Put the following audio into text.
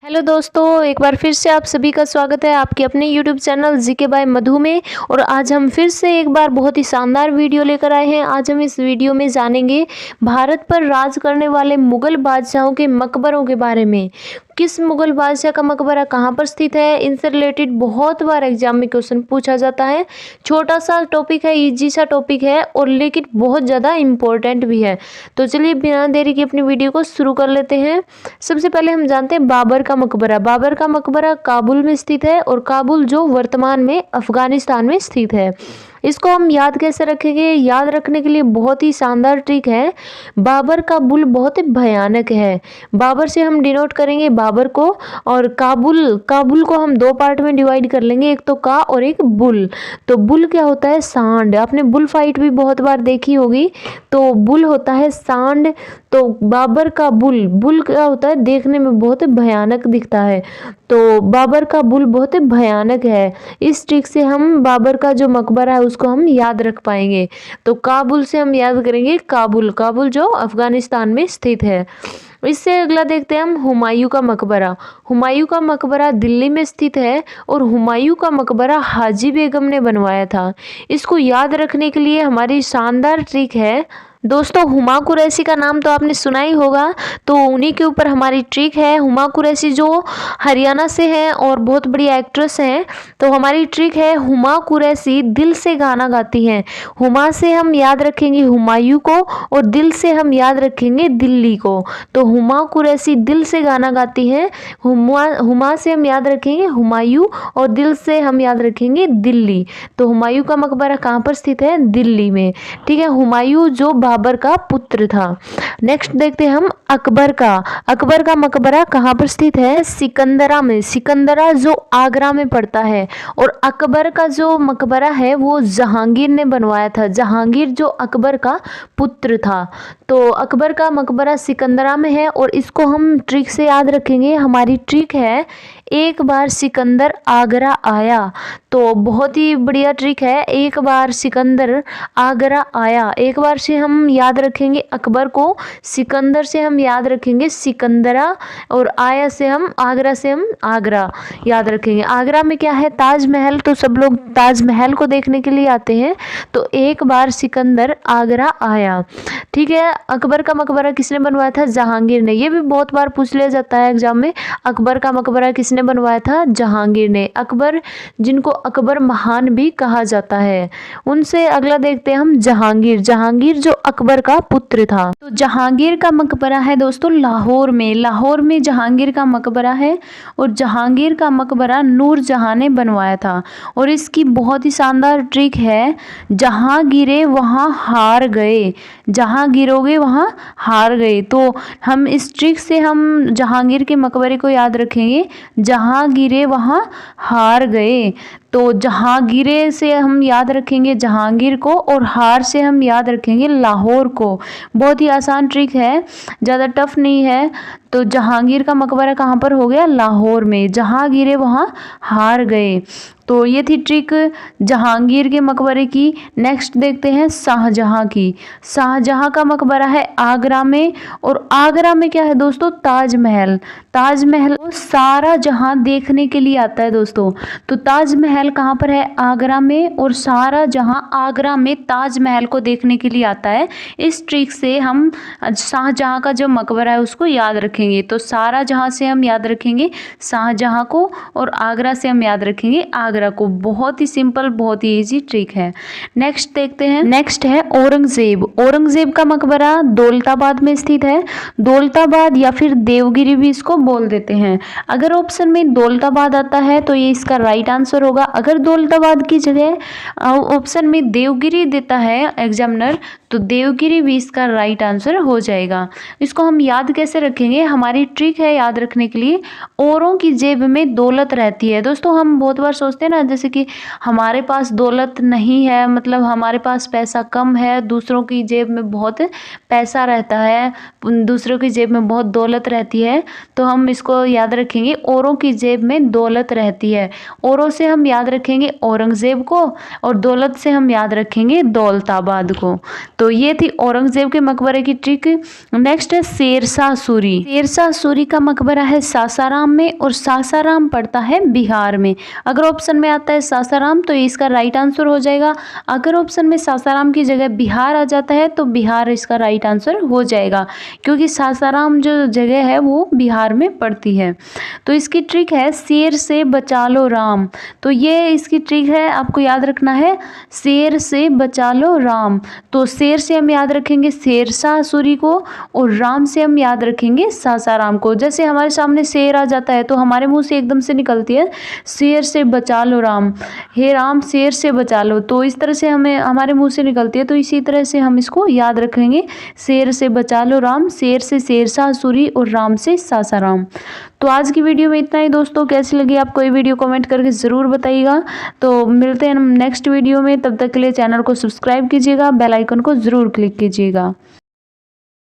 Hello दोस्तों, एक बार फिर से आप सभी का स्वागत है आपके अपने यूट्यूब चैनल जीके बाय मधु में। और आज हम फिर से एक बार बहुत ही शानदार वीडियो लेकर आए हैं। आज हम इस वीडियो में जानेंगे भारत पर राज करने वाले मुगल बादशाहों के मकबरों के बारे में। किस मुगल बादशाह का मकबरा कहाँ पर स्थित है, इनसे रिलेटेड बहुत बार एग्जाम में क्वेश्चन पूछा जाता है। छोटा सा टॉपिक है, इजी सा टॉपिक है और लेकिन बहुत ज़्यादा इम्पोर्टेंट भी है। तो चलिए बिना देरी के अपनी वीडियो को शुरू कर लेते हैं। सबसे पहले हम जानते हैं बाबर का मकबरा। बाबर का मकबरा काबुल में स्थित है और काबुल जो वर्तमान में अफगानिस्तान में स्थित है। इसको हम याद कैसे रखेंगे? याद रखने के लिए बहुत ही शानदार ट्रिक है। बाबर का बुल बहुत ही भयानक है। बाबर से हम डिनोट करेंगे बाबर को, और काबुल को हम दो पार्ट में डिवाइड कर लेंगे, एक तो का और एक बुल। तो बुल क्या होता है? सांड। आपने बुल फाइट भी बहुत बार देखी होगी। तो बुल होता है सांड। तो बाबर का बुल क्या होता है? देखने में बहुत ही भयानक दिखता है। तो बाबर का बुल बहुत ही भयानक है। इस ट्रिक से हम बाबर का जो मकबरा है उसको हम याद रख पाएंगे। तो काबुल से हम याद करेंगे काबुल जो अफगानिस्तान में स्थित है। इससे अगला देखते हैं हम हुमायूं का मकबरा। हुमायूं का मकबरा दिल्ली में स्थित है और हुमायूं का मकबरा हाजी बेगम ने बनवाया था। इसको याद रखने के लिए हमारी शानदार ट्रिक है दोस्तों, हुमा कुरैशी का नाम तो आपने सुना ही होगा। तो उन्हीं के ऊपर हमारी ट्रिक है। हुमा कुरैशी जो हरियाणा से हैं और बहुत बड़ी एक्ट्रेस हैं। तो हमारी ट्रिक है, हुमा कुरैशी दिल से गाना गाती हैं। हुमा से हम याद रखेंगे हुमायूं को और दिल से हम याद रखेंगे दिल्ली को। तो हुमा कुरैशी दिल से गाना गाती हैं। हुमा से हम याद रखेंगे हुमायूं और दिल से हम याद रखेंगे दिल्ली। तो हुमायूं का मकबरा कहाँ पर स्थित है? दिल्ली में। ठीक है। हुमायूं जो बाबर का पुत्र था। नेक्स्ट देखते हैं हम अकबर का मकबरा कहाँ पर स्थित है? सिकंदरा में। सिकंदरा जो आगरा में पड़ता है। और अकबर का जो मकबरा है वो जहांगीर ने बनवाया था। जहांगीर जो अकबर का पुत्र था। तो अकबर का मकबरा सिकंदरा में है और इसको हम ट्रिक से याद रखेंगे। हमारी ट्रिक है, एक बार सिकंदर आगरा आया। तो बहुत ही बढ़िया ट्रिक है, एक बार सिकंदर आगरा आया। एक बार से हम याद रखेंगे अकबर को, सिकंदर से हम याद रखेंगे सिकंदरा, और आया से हम आगरा से हम आगरा याद रखेंगे। आगरा में क्या है? ताजमहल। तो सब लोग ताजमहल को देखने के लिए आते हैं। तो एक बार सिकंदर आगरा आया। ठीक है। अकबर का मकबरा किसने बनवाया था? जहांगीर ने। ये भी बहुत बार पूछ लिया जाता है एग्जाम में। अकबर का मकबरा किसने बनवाया था? जहांगीर ने। अकबर, जिनको अकबर महान भी कहा जाता है। उनसे अगला देखते हैं हम जहांगीर जो अकबर का पुत्र था। तो जहांगीर का मकबरा है दोस्तों लाहौर में। लाहौर में जहांगीर का मकबरा है और जहांगीर का मकबरा नूरजहां ने बनवाया था। और इसकी बहुत ही शानदार ट्रिक है, जहां गिरे वहां हार गए। जहां गिरोगे वहां हार गए। तो हम इस ट्रिक से हम जहांगीर के मकबरे को याद रखेंगे, जहां गिरे वहां हार गए। तो जहांगीरे से हम याद रखेंगे जहांगीर को और हार से हम याद रखेंगे लाहौर को। बहुत ही आसान ट्रिक है, ज़्यादा टफ नहीं है। तो जहांगीर का मकबरा कहाँ पर हो गया? लाहौर में। जहाँ गिरे वहाँ हार गए। तो ये थी ट्रिक जहांगीर के मकबरे की। नेक्स्ट देखते हैं शाहजहां की। शाहजहां का मकबरा है आगरा में। और आगरा में क्या है दोस्तों? ताजमहल। ताजमहल सारा जहां देखने के लिए आता है दोस्तों। तो ताजमहल कहाँ पर है? आगरा में। और सारा जहां आगरा में ताजमहल को देखने के लिए आता है। इस ट्रिक से हम शाहजहां का जो मकबरा है उसको याद रखेंगे। तो सारा जहां से हम याद रखेंगे शाहजहां को और आगरा से हम याद रखेंगे आगरा को। बहुत ही सिंपल, बहुत ही इजी ट्रिक है। नेक्स्ट देखते हैं। नेक्स्ट है औरंगजेब। औरंगजेब का मकबरा दौलताबाद में स्थित है। दौलताबाद या फिर देवगिरी भी इसको बोल देते हैं। अगर ऑप्शन में दौलताबाद आता है तो ये इसका राइट आंसर होगा। अगर दौलताबाद की जगह ऑप्शन में देवगिरी देता है एग्जामिनर, तो देवगिरी भी इसका राइट आंसर हो जाएगा। इसको हम याद कैसे रखेंगे? हमारी ट्रिक है याद रखने के लिए, औरों की जेब में दौलत रहती है। दोस्तों हम बहुत बार सोचते हैं ना, जैसे कि हमारे पास दौलत नहीं है, मतलब हमारे पास पैसा कम है, दूसरों की जेब में बहुत पैसा रहता है, दूसरों की जेब में बहुत दौलत रहती है। तो हम इसको याद रखेंगे, औरों की जेब में दौलत रहती है। औरों से हम याद रखेंगे औरंगजेब को और दौलत से हम याद रखेंगे दौलताबाद को। तो ये थी औरंगजेब के मकबरे की ट्रिक। नेक्स्ट है शेरशाह सूरी। शेरशाह सूरी का मकबरा है सासाराम में और सासाराम पड़ता है बिहार में। अगर ऑप्शन में आता है सासाराम तो इसका राइट आंसर हो जाएगा। अगर ऑप्शन में सासाराम की जगह बिहार आ जाता है तो बिहार इसका राइट आंसर हो जाएगा, क्योंकि सासाराम जो जगह है वो बिहार में पड़ती है। तो इसकी ट्रिक है शेर से बचा लो राम। तो ये इसकी ट्रिक है, आपको याद रखना है शेर से बचा लो राम। तो शेर से हम याद रखेंगे शेरशाह सूरी को और राम से हम याद रखेंगे सासाराम को। जैसे हमारे सामने शेर आ जाता है तो हमारे मुंह से एकदम से निकलती है शेर से बचा लो राम, हे राम शेर से बचा लो। तो इस तरह से हमें हमारे मुंह से निकलती है, तो इसी तरह से हम इसको याद रखेंगे शेर से बचा लो राम, शेर से शेरशाह सूरी और राम से सासाराम। तो आज की वीडियो में इतना ही दोस्तों। कैसी लगी आपको ये वीडियो कमेंट करके ज़रूर बताइएगा। तो मिलते हैं नेक्स्ट वीडियो में, तब तक के लिए चैनल को सब्सक्राइब कीजिएगा, बेल आइकन को ज़रूर क्लिक कीजिएगा।